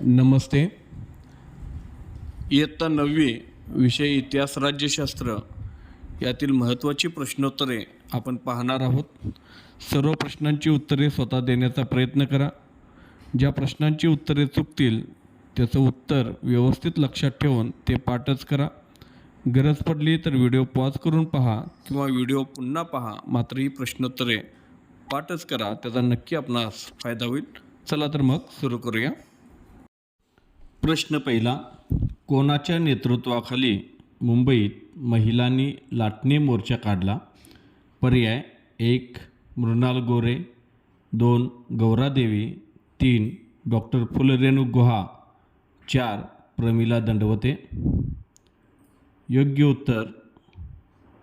नमस्ते. इयत्ता 9वी विषय इतिहास राज्यशास्त्र यातील महत्त्वाची प्रश्नोत्तरे आपण पाहणार आहोत. सर्व प्रश्नांची उत्तरे स्वतः देण्याचा प्रयत्न करा. ज्या प्रश्नांची उत्तरे चुकतील त्याचं उत्तर व्यवस्थित लक्षात ठेवून ते पाठच करा. गरज पडली तर व्हिडिओ पॉज करून पहा किंवा व्हिडिओ पुन्हा पहा. मात्र ही प्रश्नोत्तरे पाठच करा, त्याचा नक्की आपणास फायदा होईल. चला तर मग सुरू करूया. प्रश्न पहिला. कोणाच्या नेतृत्वाखाली मुंबईत महिलांनी लाटणे मोर्चा काढला? पर्याय 1 मृणाल गोरे, 2 गौरादेवी, 3 डॉक्टर फुलरेणू गुहा, 4 प्रमिला दंडवते. योग्य उत्तर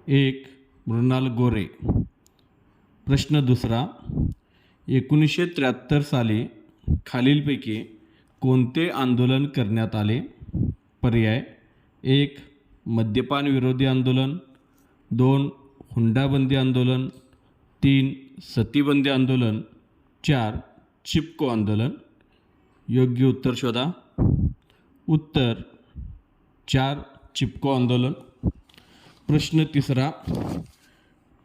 1 मृणाल गोरे. प्रश्न दुसरा. 1973 साली खालीलपैकी कोणते आंदोलन करण्यात आले? पर्याय 1 मद्यपान विरोधी आंदोलन, 2 हुंडाबंदी आंदोलन, 3 सतीबंदी आंदोलन, 4 चिपको आंदोलन. योग्य उत्तर शोधा. उत्तर 4 चिपको आंदोलन. प्रश्न तिसरा.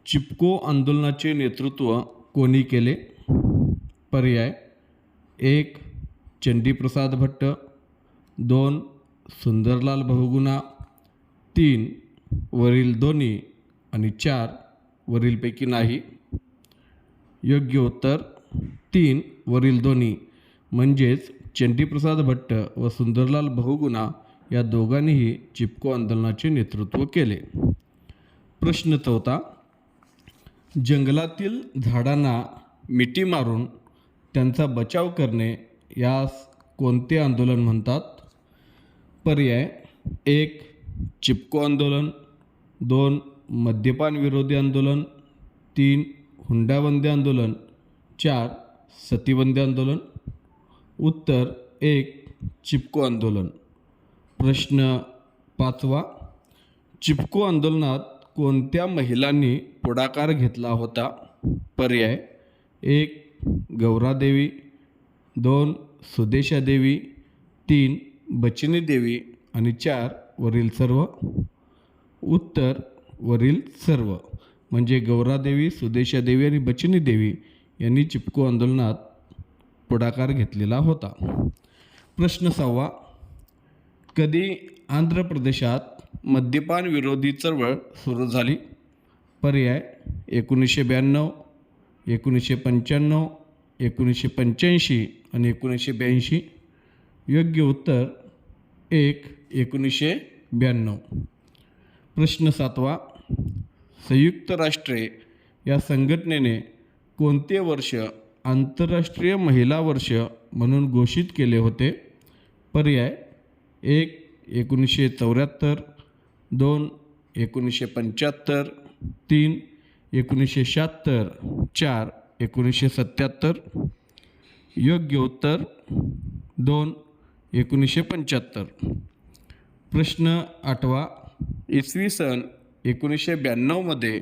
चिपको आंदोलनाचे नेतृत्व कोणी केले? पर्याय 1 चंडीप्रसाद भट्ट, 2 सुंदरलाल बहुगुणा, 3 वरील दोन्ही आणि 4 वरीलपैकी नाही. योग्य उत्तर 3 वरील दोन्ही, म्हणजेच चंडीप्रसाद भट्ट व सुंदरलाल बहुगुणा या दोघांनीही चिपको आंदोलनाचे नेतृत्व केले. प्रश्न चौथा. जंगलातील झाडांना मिठी मारून त्यांचा बचाव करणे यास कोणते आंदोलन म्हणतात? पर्याय 1 चिपको आंदोलन, 2 मद्यपान विरोधी आंदोलन, 3 हुंडाबंदी आंदोलन, 4 सतीबंदी आंदोलन. उत्तर 1 चिपको आंदोलन. प्रश्न पाचवा. चिपको आंदोलनात कोणत्या महिलांनी पुढाकार घेतला होता? पर्याय 1 गौरादेवी, 2 सुदेशा देवी, 3 बचिनी देवी आणि 4 वरील सर्व. उत्तर वरील सर्व, म्हणजे गौरादेवी, सुदेशा देवी आणि बचिनी देवी यांनी चिपको आंदोलनात पुढाकार घेतलेला होता. प्रश्न 6. कधी आंध्र प्रदेशात मद्यपान विरोधी चळवळ सुरू झाली? पर्याय 1992, 1995, 1985 आणि 1982. योग्य उत्तर 1 1992. प्रश्न 7. संयुक्त राष्ट्रे या संघटनेने कोणते वर्ष आंतरराष्ट्रीय महिला वर्ष म्हणून घोषित केले होते? पर्याय 1 1974, 2 1975, 3 1976, 4 1977. योग्य उत्तर 2 1975. प्रश्न 8. इसवी सन 1992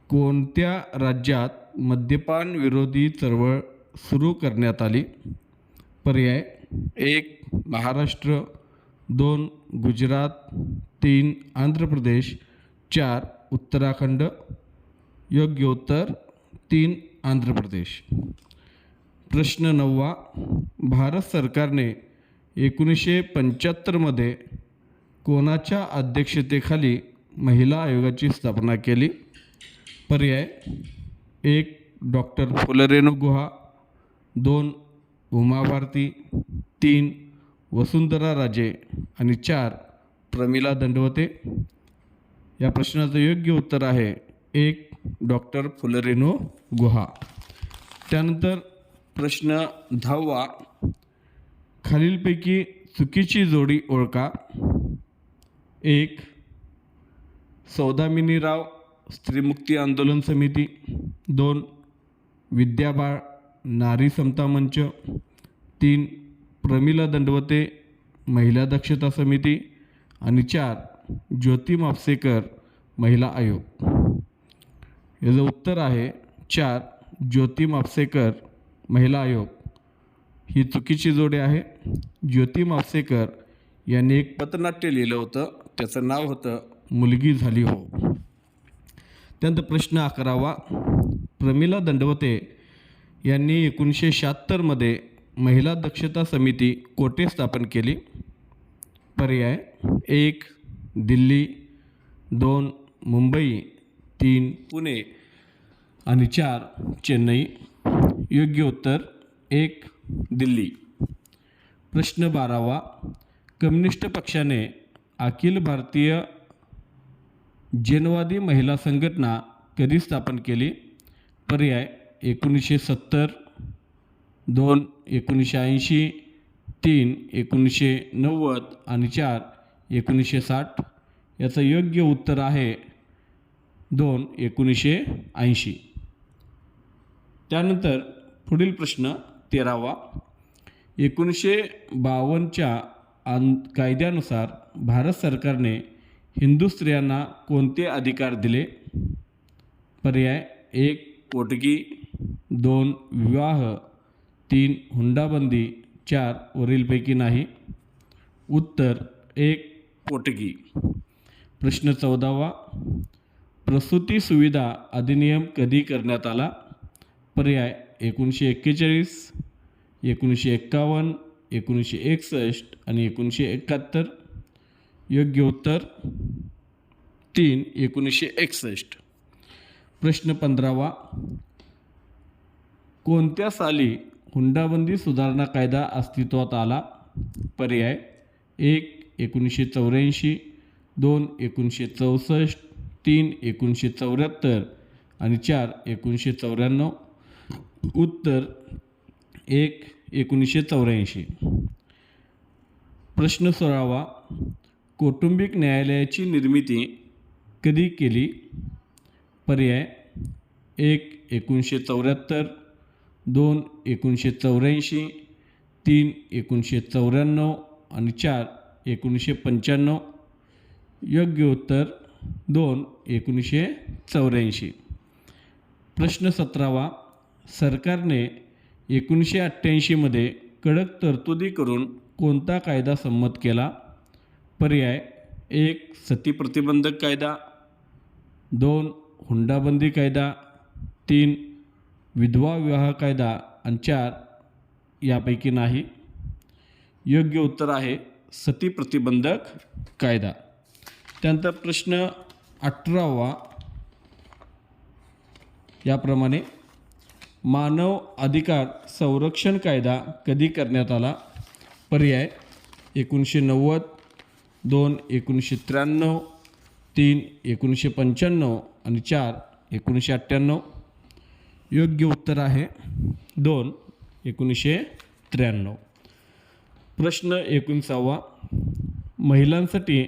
कोणत्या राज्यात मद्यपान विरोधी चळवळ सुरू करण्यात आली? पर्याय 1 महाराष्ट्र, 2 गुजरात, 3 आंध्र प्रदेश, 4 उत्तराखंड. योग्य उत्तर 3 आंध्र प्रदेश. प्रश्न 9. भारत सरकारने 1975 कोणाच्या अध्यक्षतेखाली महिला आयोगाची स्थापना केली? पर्याय 1 डॉक्टर फुलरेणू गुहा, 2 उमा भारती, 3 वसुंधरा राजे आणि 4 प्रमिला दंडवते. या प्रश्नाचं योग्य उत्तर आहे 1 डॉक्टर फुलरेणू गुहा. त्यानंतर प्रश्न 10. खालीलपैकी चुकीची जोडी ओळखा. 1 सौदामिनीराव स्त्रीमुक्ती आंदोलन समिती, 2 विद्याबाळ नारी समता मंच, 3 प्रमिला दंडवते महिला दक्षता समिती आणि 4 ज्योती म्हापसेकर महिला आयोग. याचं उत्तर आहे 4 ज्योती म्हापसेकर महिला आयोग. ही चुकीची जोडी आहे. ज्योती मावसेकर यांनी एक पथनाट्य लिहिलं होतं, त्याचं नाव होतं मुलगी झाली हो. त्यानंतर प्रश्न 11वा. प्रमिला दंडवते यांनी 1976मध्ये महिला दक्षता समिती कोठे स्थापन केली? पर्याय 1 दिल्ली, 2 मुंबई, 3 पुणे आणि 4 चेन्नई. योग्य उत्तर 1 दिल्ली. प्रश्न 12वा. कम्युनिस्ट पक्षाने अखिल भारतीय जनवादी महिला संघटना कधी स्थापन केली? पर्याय 1970, 2 1980, 3 1990 आणि 4 1960. याचं योग्य उत्तर आहे 2 1980. त्यानंतर पुढील प्रश्न 13वा. 1952च्या कायद्यानुसार भारत सरकारने हिंदू स्त्रियांना कोणते अधिकार दिले? पर्याय 1 पोटगी, 2 विवाह, 3 हुंडाबंदी, 4 वरीलपैकी नाही. उत्तर 1 पोटगी. प्रश्न 14वा. प्रसूती सुविधा अधिनियम कधी करण्यात आला? पर्याय 1941, 1951, 1961 आणि 1971. योग्य उत्तर 3 1961. प्रश्न 15वा. कोणत्या साली हुंडाबंदी सुधारणा कायदा अस्तित्वात आला? पर्याय 1 1984, 2 1964, 3 1974 आणि 4 1994. उत्तर 1 1984. प्रश्न 16वा. कौटुंबिक न्यायालयाची निर्मिती कधी केली? पर्याय 1 1974, 2 1984, 3 1994 आणि 4 1995. योग्य उत्तर 2 1984. प्रश्न 17वा. सरकारने 1988मध्ये कडक तरतुदी करून कोणता कायदा संमत केला? पर्याय 1 सती प्रतिबंधक कायदा, 2 हुंडाबंदी कायदा, 3 विधवा विवाह कायदा आणि 4 यापैकी नाही. योग्य उत्तर आहे सती प्रतिबंधक कायदा. त्यानंतर प्रश्न 18वा याप्रमाणे. मानव अधिकार संरक्षण कायदा कधी करण्यात आला? पर्याय 1990, 2 1993, 3 1995 आणि 4 1998. योग्य उत्तर आहे 2 1993. प्रश्न 19वा. महिलांसाठी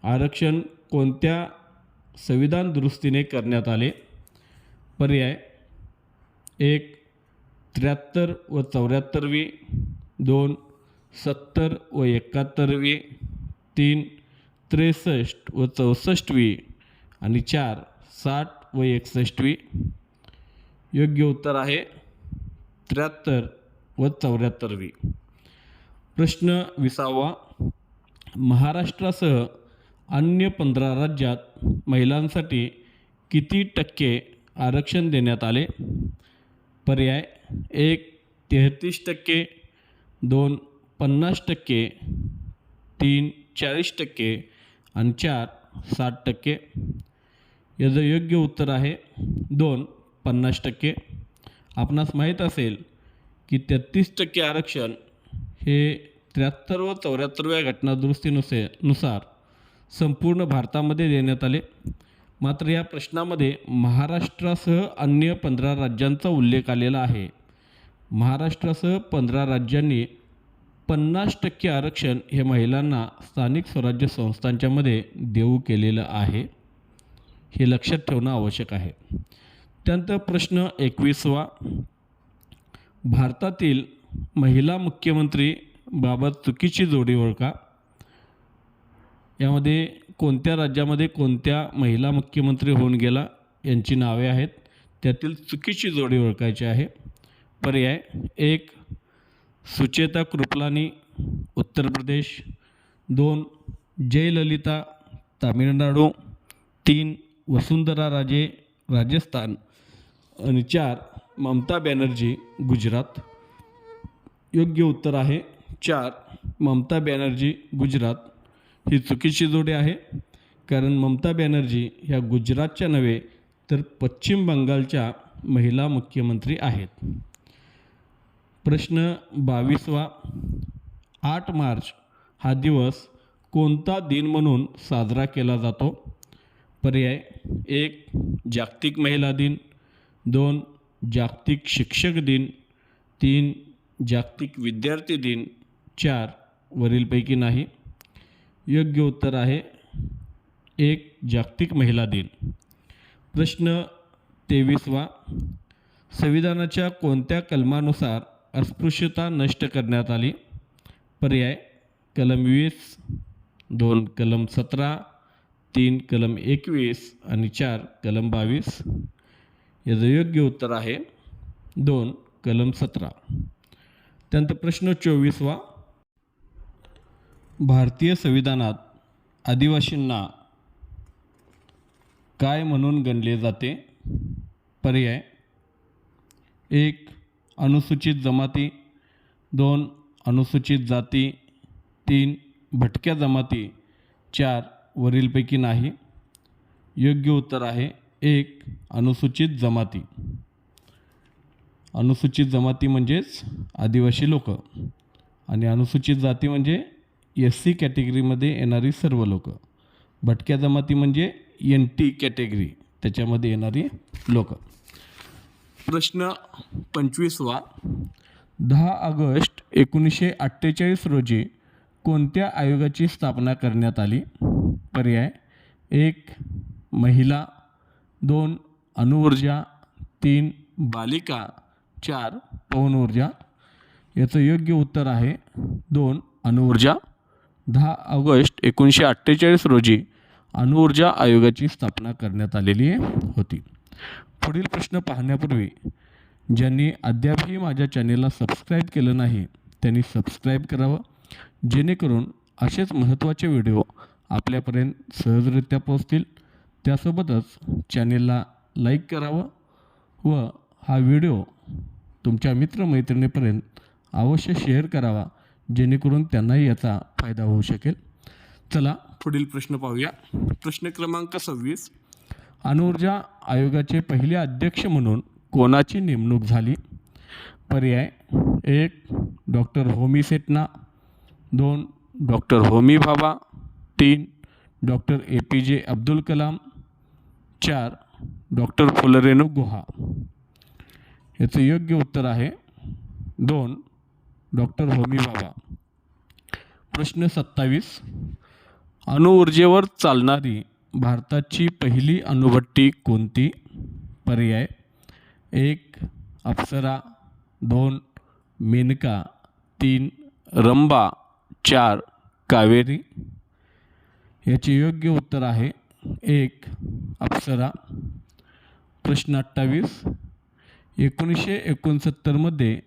आरक्षण कोणत्या संविधान दुरुस्तीने करण्यात आले? पर्याय 1 73 व 74वी, 2 70 व 71वी, 3 63 व 64वी आणि 4 60 व 61वी. योग्य उत्तर आहे 73 व 74वी. प्रश्न 20वा. महाराष्ट्रासह अन्य 15 राज्यात महिलांसाठी किती टक्के आरक्षण देण्यात आले? पर्याय 1 33%, 2 50%, 3 40% आणि 4 60%. याचं योग्य उत्तर आहे 2 50%. आपणास माहीत असेल की 33% आरक्षण हे 73 व 74व्या घटनादुरुस्तीनुसार संपूर्ण भारतामध्ये देण्यात आले. मात्र या प्रश्नामध्ये महाराष्ट्रासह अन्य 15 राज्यांचा उल्लेख आलेला आहे. महाराष्ट्रासह 15 राज्यांनी 50% आरक्षण हे महिलांना स्थानिक स्वराज्य संस्थांच्यामध्ये देऊ केलेलं आहे. हे लक्षात ठेवणं आवश्यक आहे. त्यानंतर प्रश्न 21वा. भारतातील महिला मुख्यमंत्री बाबत चुकीची जोडी ओळखा. यामध्ये कोणत्या राज्यामध्ये कोणत्या महिला मुख्यमंत्री होऊन गेला यांची नावे आहेत. त्यातील चुकीची जोडी ओळखायची आहे. पर्याय 1 सुचेता कृपलानी उत्तर प्रदेश, 2 जयललिता तामिळनाडू, 3 वसुंधरा राजे राजस्थान आणि 4 ममता बॅनर्जी गुजरात. योग्य उत्तर आहे 4 ममता बॅनर्जी गुजरात. ही चुकीची जोडी आहे, कारण ममता बॅनर्जी ह्या गुजरातच्या नव्हे तर पश्चिम बंगालच्या महिला मुख्यमंत्री आहेत. प्रश्न 22वा. 8 मार्च हा दिवस कोणता दिन म्हणून साजरा केला जातो? पर्याय 1 जागतिक महिला दिन, 2 जागतिक शिक्षक दिन, 3 जागतिक विद्यार्थी दिन, 4 वरीलपैकी नाही. योग्य उत्तर आहे 1 जागतिक महिला दिन. प्रश्न 23वा. संविधानाच्या कोणत्या कलमानुसार अस्पृश्यता नष्ट करण्यात आली? पर्याय कलम 20, 2 कलम 17, 3 कलम 21 आणि 4 कलम 22. याचं योग्य उत्तर आहे 2 कलम 17. त्यानंतर प्रश्न 24वा. भारतीय संविधानात आदिवासींना काय म्हणून गणले जाते? पर्याय 1 अनुसूचित जमाती, 2 अनुसूचित जाती, 3 भटक्या जमाती, 4 वरीलपैकी नाही. योग्य उत्तर आहे 1 अनुसूचित जमाती. अनुसूचित जमाती म्हणजेच आदिवासी लोक आणि अनुसूचित जाती म्हणजे SC कॅटेगरीमध्ये येणारी सर्व लोक. भटक्या जमाती म्हणजे NT कॅटेगरी त्याच्यामध्ये येणारी लोक. प्रश्न 25वा. 10 ऑगस्ट 1948 रोजी कोणत्या आयोगाची स्थापना करण्यात आली? पर्याय 1 महिला, 2 अणुऊर्जा, 3 बालिका, 4 पवन ऊर्जा. याचं योग्य उत्तर आहे 2 अणुऊर्जा. 10 ऑगस्ट 1948 रोजी अणुऊर्जा आयोगाची स्थापना करण्यात आलेली होती. पुढील प्रश्न पाहण्यापूर्वी ज्यांनी अद्यापही माझ्या चॅनेलला सबस्क्राईब केलं नाही त्यांनी सबस्क्राईब करावं, जेणेकरून असेच महत्त्वाचे व्हिडिओ आपल्यापर्यंत सहजरित्या पोहोचतील. त्यासोबतच चॅनेलला लाईक करावं व हा व्हिडिओ तुमच्या मित्रमैत्रिणीपर्यंत अवश्य शेअर करावा, जेणेकरून त्यांनाही याचा फायदा होऊ शकेल. चला पुढील प्रश्न पाहूया. प्रश्न क्रमांक 26. अणुऊर्जा आयोगाचे पहिले अध्यक्ष म्हणून कोणाची नेमणूक झाली? पर्याय 1 doctor Homi Sethna, 2 doctor Homi Bhabha, 3 doctor APJ Abdul Kalam, 4 doctor Phulrenu Guha. याचं योग्य उत्तर आहे 2 डॉक्टर होमी भाभा. प्रश्न 27. अणुऊर्जेवर चालणारी भारताची पहिली अणुभट्टी कोणती? पर्याय 1 अप्सरा, 2 मेनका, 3 रंबा, 4 कावेरी. याचे योग्य उत्तर आहे 1 अप्सरा. प्रश्न 28. 1969 मध्ये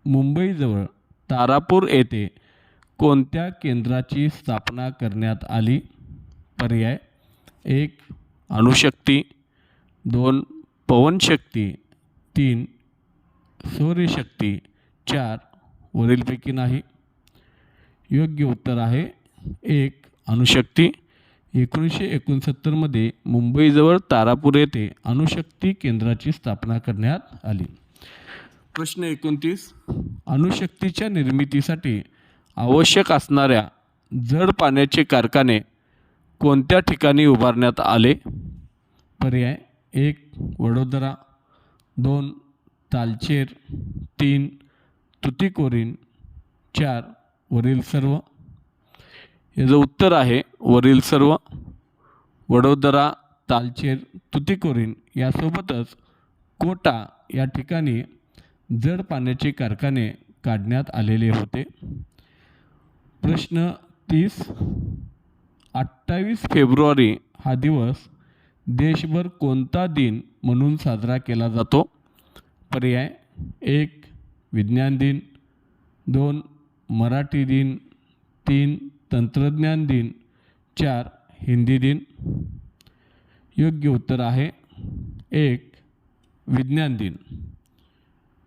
मुंबईजवळ तारापूर येथे कोणत्या केंद्राची स्थापना करण्यात आली? पर्याय 1 अणुशक्ती, 2 पवनशक्ती, 3 सौरशक्ती, 4 वरीलपैकी नाही. योग्य उत्तर आहे 1 अणुशक्ती. 1969 मध्ये मुंबईजवळ तारापूर येथे अणुशक्ती केंद्राची स्थापना करण्यात आली. प्रश्न 29. अणुशक्तीच्या निर्मितीसाठी आवश्यक असणाऱ्या जड पाण्याचे कारखाने कोणत्या ठिकाणी उभारण्यात आले? पर्याय 1 वडोदरा, 2 तालचेर, 3 तुतीकोरीन, 4 वरील सर्व. याचं उत्तर आहे वरील सर्व. वडोदरा, तालचेर, तुतीकोरीन यासोबतच कोटा या ठिकाणी जड पाण्याचे कारखाने काढण्यात आलेले होते. प्रश्न 30. 28 फेब्रुवारी हा दिवस देशभर कोणता दिन म्हणून साजरा केला जातो? पर्याय 1 विज्ञान दिन, 2 मराठी दिन, 3 तंत्रज्ञान दिन, 4 हिंदी दिन. योग्य उत्तर आहे 1 विज्ञान दिन.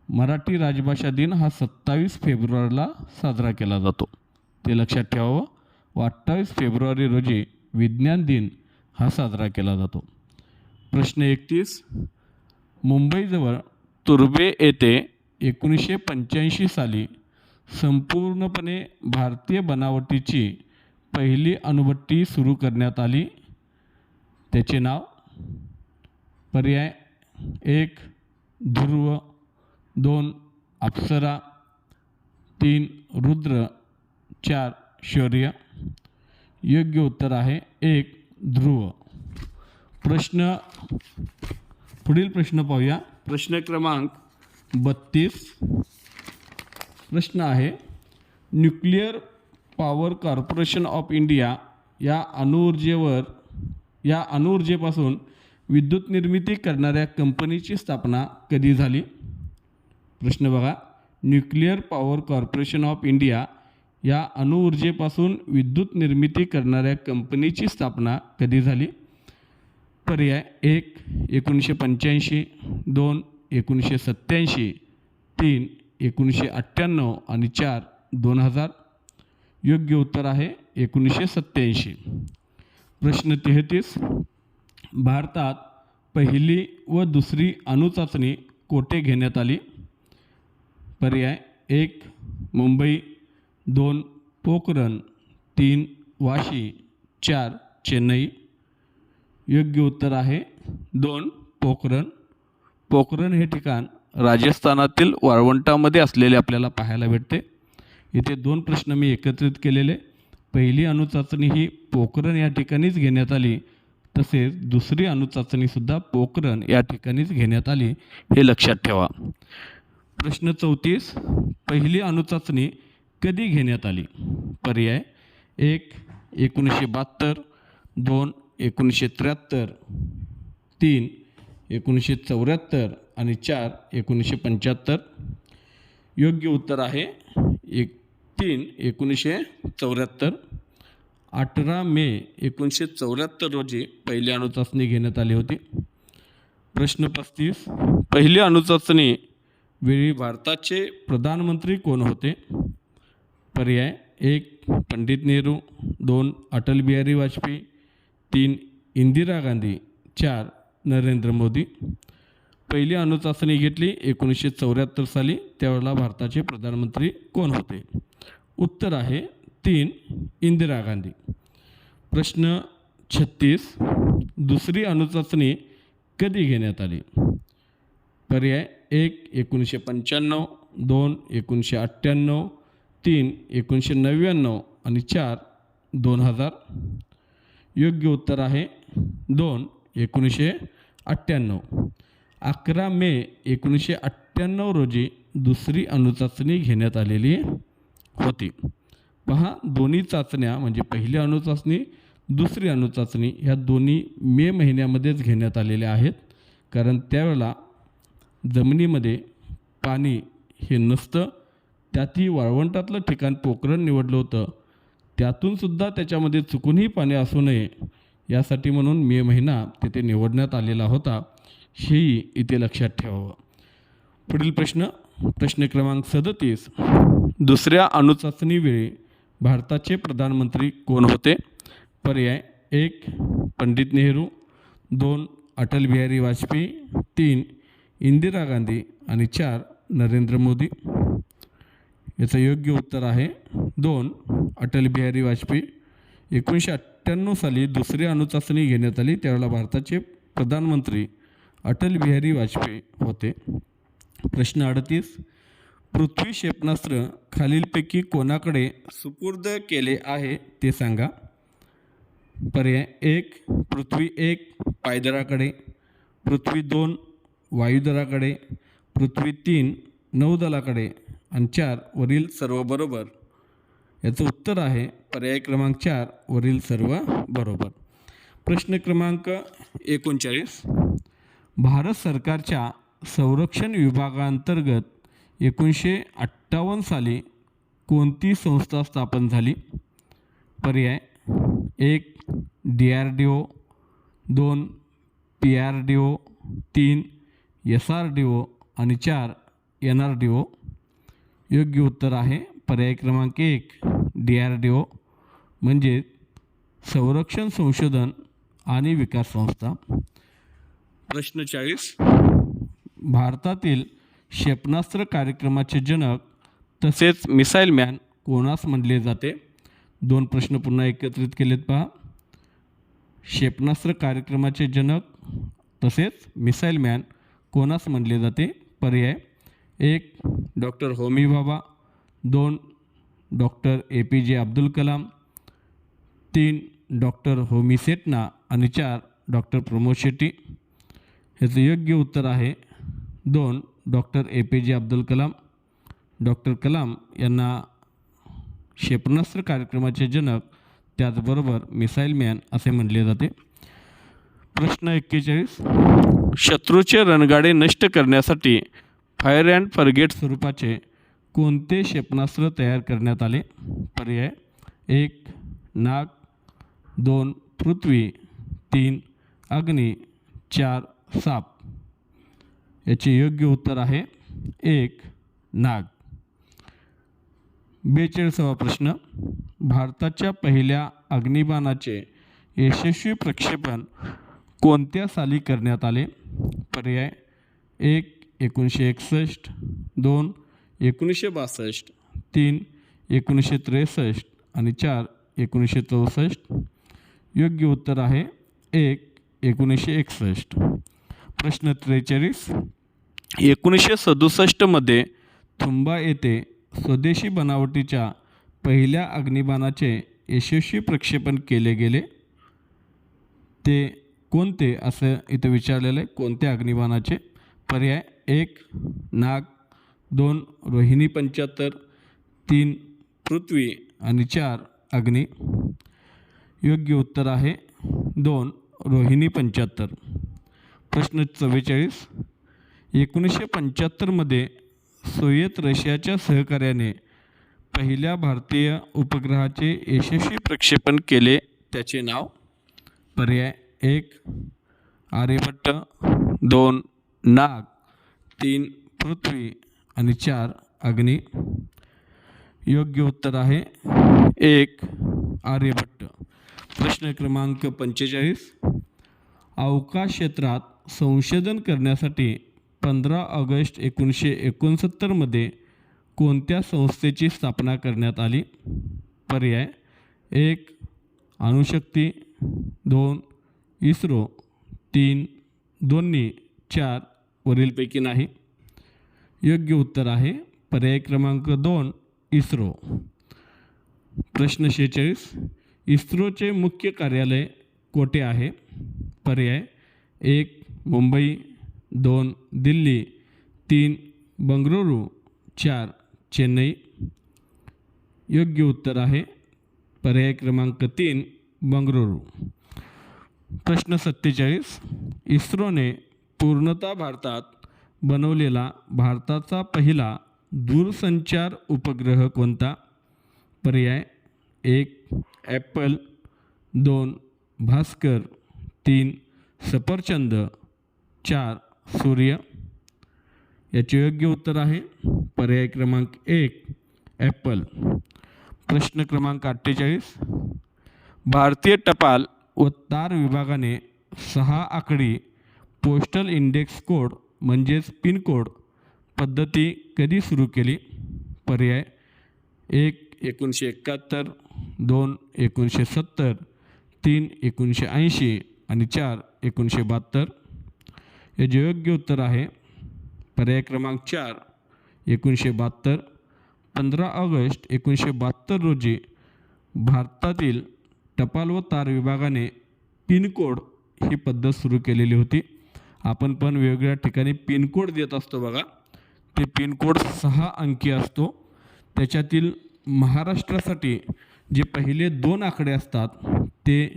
मराठी राजभाषा दिन हा 27 फेब्रुवारीला साजरा केला जातो, ते लक्षात ठेवावं. 28 फेब्रुवारी रोजी विज्ञान दिन हा साजरा केला जातो. प्रश्न 31. मुंबईजवळ तुर्भे येथे 1985 साली संपूर्णपणे भारतीय बनावटीची पहिली अणुभट्टी सुरू करण्यात आली. त्याचे नाव. पर्याय 1 ध्रुव, 2 अप्सरा, 3 रुद्र, 4 शौर्य. योग्य उत्तर आहे 1 ध्रुव. पुढील प्रश्न पाहूया. प्रश्न क्रमांक 32. प्रश्न आहे, nuclear power corporation of India या अणुऊर्जेपासून विद्युत निर्मिती करणाऱ्या कंपनीची स्थापना कधी झाली? प्रश्न बघा. Nuclear power corporation of India या अणुऊर्जेपासून विद्युत निर्मिती करणाऱ्या कंपनीची स्थापना कधी झाली? पर्याय 1 1985, 2 1987, 3 1998 आणि 4 2000. योग्य उत्तर आहे 1987. प्रश्न 33. भारतात पहिली व दुसरी अणुचाचणी कोठे घेण्यात आली? पर्याय 1 मुंबई, 2 पोखरण, 3 वाशी, 4 चेन्नई. योग्य उत्तर आहे 2 पोखरण. पोखरण हे ठिकाण राजस्थानातील वाळवंटामध्ये असलेले आपल्याला पाहायला भेटते. इथे 2 प्रश्न मी एकत्रित केलेले. पहिली अणुचाचणी ही पोखरण या ठिकाणीच घेण्यात आली, तसेच दुसरी अणुचाचणीसुद्धा पोखरण या ठिकाणीच घेण्यात आली, हे लक्षात ठेवा. प्रश्न 34. पहिली अणुचाचणी कधी घेण्यात आली? पर्याय 1 1972, 2 1973, 3 1974 आणि 4 1975. योग्य उत्तर आहे 3 1974. 18 मे 1974 रोजी पहिली अणुचाचणी घेण्यात आली होती. प्रश्न 35. पहिली अणुचाचणी वेळी भारताचे प्रधानमंत्री कोण होते? पर्याय 1 पंडित नेहरू, 2 अटल बिहारी वाजपेयी, 3 इंदिरा गांधी, 4 नरेंद्र मोदी. पहिली अणुचाचणी घेतली 1974 साली. त्यावेळेला भारताचे प्रधानमंत्री कोण होते? उत्तर आहे 3 इंदिरा गांधी. प्रश्न 36. दुसरी अणुचाचणी कधी घेण्यात आली? पर्याय 1 1995, 2 1998, 3 1999 आणि 4 2000. योग्य उत्तर आहे 2 1998. 11 मे 1998 रोजी दुसरी अणुचाचणी घेण्यात आलेली होती. पहा, दोन्ही चाचण्या म्हणजे पहिली अणुचाचणी, दुसरी अणुचाचणी ह्या दोन्ही मे महिन्यामध्येच घेण्यात आलेल्या आहेत. कारण त्यावेळेला जमिनीमध्ये पाणी हे नसतं. त्यातही वाळवंटातलं ठिकाण पोखरण निवडलं होतं. त्यातूनसुद्धा त्याच्यामध्ये चुकूनही पाणी असू नये यासाठी म्हणून मे महिना तिथे निवडण्यात आलेला होता, हेही इथे लक्षात ठेवावं. पुढील प्रश्न क्रमांक 37. दुसऱ्या अणुचाचणीवेळी भारताचे प्रधानमंत्री कोण होते? पर्याय 1 पंडित नेहरू, 2 अटल बिहारी वाजपेयी, 3 इंदिरा गांधी आणि 4 नरेंद्र मोदी. याचं योग्य उत्तर आहे 2 अटल बिहारी वाजपेयी. 1998 साली दुसरी अणुचाचणी घेण्यात आली. त्यावेळेला भारताचे प्रधानमंत्री अटल बिहारी वाजपेयी होते. प्रश्न 38. पृथ्वी क्षेपणास्त्र खालीलपैकी कोणाकडे सुपूर्द केले आहे ते सांगा? पर्याय 1 पृथ्वी 1 पायदळाकडे, पृथ्वी 2 वायुदलाकडे, पृथ्वी 3 नौदलाकडे आणि 4 वरील सर्व बरोबर. याचं उत्तर आहे पर्याय क्रमांक 4 वरील सर्व बरोबर. प्रश्न क्रमांक 39. भारत सरकारच्या संरक्षण विभागांतर्गत 1958 साली कोणती संस्था स्थापन झाली? पर्याय 1 DRDO, 2 PRDO, 3 SRDO आणि 4 NRDO. योग्य उत्तर आहे पर्याय क्रमांक 1 DRDO म्हणजे संरक्षण संशोधन आणि विकास संस्था. प्रश्न 40. भारतातील क्षेपणास्त्र कार्यक्रमाचे जनक तसेच मिसाईल मॅन कोणास म्हणले जाते? 2 प्रश्न पुन्हा एकत्रित केलेत पहा. क्षेपणास्त्र कार्यक्रमाचे जनक तसेच मिसाईल मॅन कोणास म्हणले जाते? पर्याय 1 doctor Homi Bhabha, 2 doctor APJ Abdul Kalam, 3 doctor Homi Sethna आणि 4 डॉक्टर प्रमोद शेट्टी. ह्याचं योग्य उत्तर आहे 2 doctor APJ Abdul Kalam. Doctor Kalam यांना क्षेपणास्त्र कार्यक्रमाचे जनक त्याचबरोबर मिसाईल मॅन असे म्हणले जाते. प्रश्न 41. शत्रूचे रणगाडे नष्ट करण्यासाठी फायर अँड फॉरगेट स्वरूपाचे कोणते क्षेपणास्त्र तयार करण्यात आले? पर्याय 1 नाग, 2 पृथ्वी, 3 अग्नी, 4 साप. याचे योग्य उत्तर आहे 1 नाग. 42वा प्रश्न. भारताच्या पहिल्या अग्निबाणाचे यशस्वी प्रक्षेपण कोणत्या साली करण्यात आले? पर्याय 1 1961, 2 1962, 3 1963 आणि 4 1964. योग्य उत्तर आहे 1 1961. प्रश्न 43. 1967 मध्ये तुंबा येथे स्वदेशी बनावटीच्या पहिल्या अग्निबाणाचे यशस्वी प्रक्षेपण केले गेले. ते कोणते असं इथं विचारलेलं आहे. कोणत्या अग्निबाणाचे? पर्याय 1 नाग, 2 रोहिणी 75, 3 पृथ्वी आणि 4 अग्नी. योग्य उत्तर आहे 2 रोहिणी 75. प्रश्न 44. 1975 मध्ये सोव्हिएत रशियाच्या सहकार्याने पहिल्या भारतीय उपग्रहाचे यशस्वी प्रक्षेपण केले त्याचे नाव? पर्याय 1 आर्यभट्ट, 2 नाग, 3 पृथ्वी आणि 4 अग्नी. योग्य उत्तर आहे 1 आर्यभट्ट. प्रश्न क्रमांक 45. अवकाश क्षेत्रात संशोधन करण्यासाठी 15 ऑगस्ट 1969 मध्ये कोणत्या संस्थेची स्थापना करण्यात आली? पर्याय 1 अणुशक्ती, 2 इस्रो, 3 दोन्ही, 4 वरीलपैकी नाही. योग्य उत्तर आहे पर्याय क्रमांक 2 इस्रो. प्रश्न 46. इस्रोचे मुख्य कार्यालय कोठे आहे? पर्याय 1 मुंबई, 2 दिल्ली, 3 बंगळुरू, 4 चेन्नई. योग्य उत्तर आहे पर्याय क्रमांक 3 बंगळुरू. प्रश्न 47. इस्रोने पूर्णतः भारतात बनवलेला भारताचा पहिला दूरसंचार उपग्रह कोणता? पर्याय 1 ॲपल, 2 भास्कर, 3 सफरचंद, 4 सूर्य. याचे योग्य उत्तर आहे पर्याय क्रमांक 1 ॲपल. प्रश्न क्रमांक 48. भारतीय टपाल व तार विभागाने 6 आकडी पोस्टल इंडेक्स कोड म्हणजेच पिनकोड पद्धती कधी सुरू केली? पर्याय 1 1971, 2 1970, 3 1980 आणि 4 1972. याचे योग्य उत्तर आहे पर्याय क्रमांक 4 1972. 15 ऑगस्ट 1972 रोजी भारतातील टपाल व तार विभागाने पिनकोड ही पद्धत सुरू केलेली होती. आपण पण वेगवेगळ्या ठिकाणी पिनकोड देत असतो बघा. ते पिनकोड 6 अंकी असतो. त्याच्यातील महाराष्ट्रासाठी जे पहिले 2 आकडे असतात ते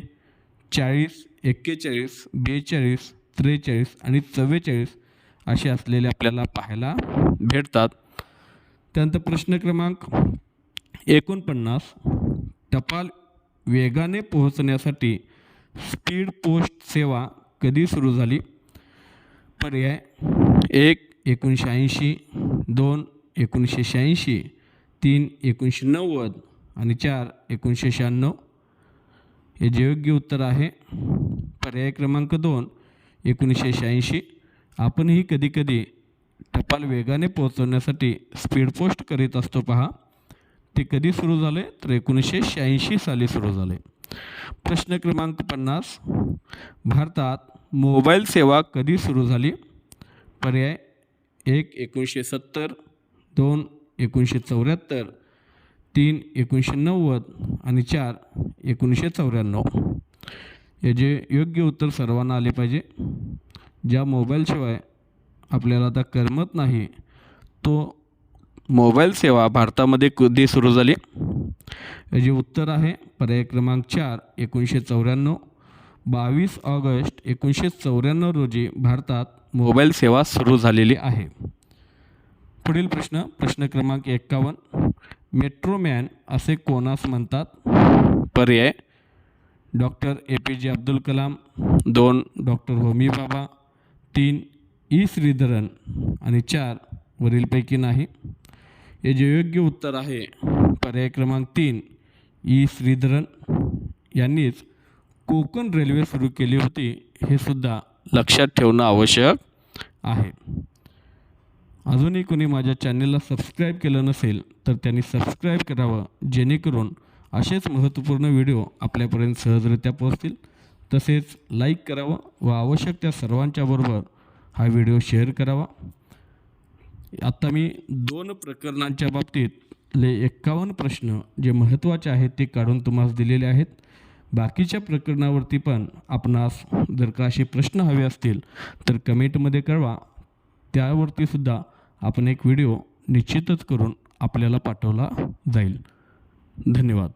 40, 41, 42, 43 आणि 44 असे असलेले आपल्याला पाहायला भेटतात. त्यानंतर प्रश्न क्रमांक 49 टपाल वेगाने पोहोचण्यासाठी स्पीड पोस्ट सेवा कधी सुरू झाली? पर्याय 1 1980, 2 1986, 3 1990 आणि 4 1996. हे जे योग्य उत्तर आहे पर्याय क्रमांक 2 1986. आपणही कधीकधी टपाल वेगाने पोहोचवण्यासाठी स्पीड पोस्ट करीत असतो पहा. ते कधी सुरू झाले तर 1986 साली सुरू झाले. प्रश्न क्रमांक 50. भारतात मोबाईल सेवा कधी सुरू झाली? पर्याय 1 1970, 2 1974, 3 1990 आणि 4 1994. हे जे योग्य उत्तर सर्वांना आले पाहिजे. ज्या मोबाईलशिवाय आपल्याला आता करमत नाही तो मोबाईल सेवा भारतामध्ये कधी सुरू झाली? हे जे उत्तर आहे पर्याय क्रमांक 4 1994. 22 ऑगस्ट 1994 रोजी भारतात मोबाईल सेवा सुरू झालेली आहे. पुढील प्रश्न क्रमांक 51. मेट्रोमॅन असे कोणास म्हणतात? पर्याय doctor APJ Abdul Kalam, 2 doctor Homi Bhabha, 3 E Sreedharan आणि 4 वरीलपैकी नाही. हे जे योग्य उत्तर आहे पर्याय क्रमांक 3 E श्रीधरन यांनीच कोकण रेल्वे सुरू केली होती. हे सुद्धा लक्षात ठेवणं आवश्यक आहे. अजूनही कोणी माझ्या चॅनलला सबस्क्राईब केलं नसेल तर त्यांनी सबस्क्राईब करावं, जेणेकरून असेच महत्त्वपूर्ण व्हिडिओ आपल्यापर्यंत सहजरित्या पोहोचतील. तसेच लाईक करावं व आवश्यक त्या सर्वांच्या बरोबर हा व्हिडिओ शेअर करावा. आता मी 2 प्रकरणांच्या बाबतीतले 51 प्रश्न जे महत्त्वाचे आहेत ते काढून तुम्हाला दिलेले आहेत. बाकीच्या प्रकरणावरती पण आपणास जर का असे प्रश्न हवे असतील तर कमेंटमध्ये कळवा. त्यावरती सुद्धा आपण एक व्हिडिओ निश्चितच करून आपल्याला पाठवला जाईल. धन्यवाद.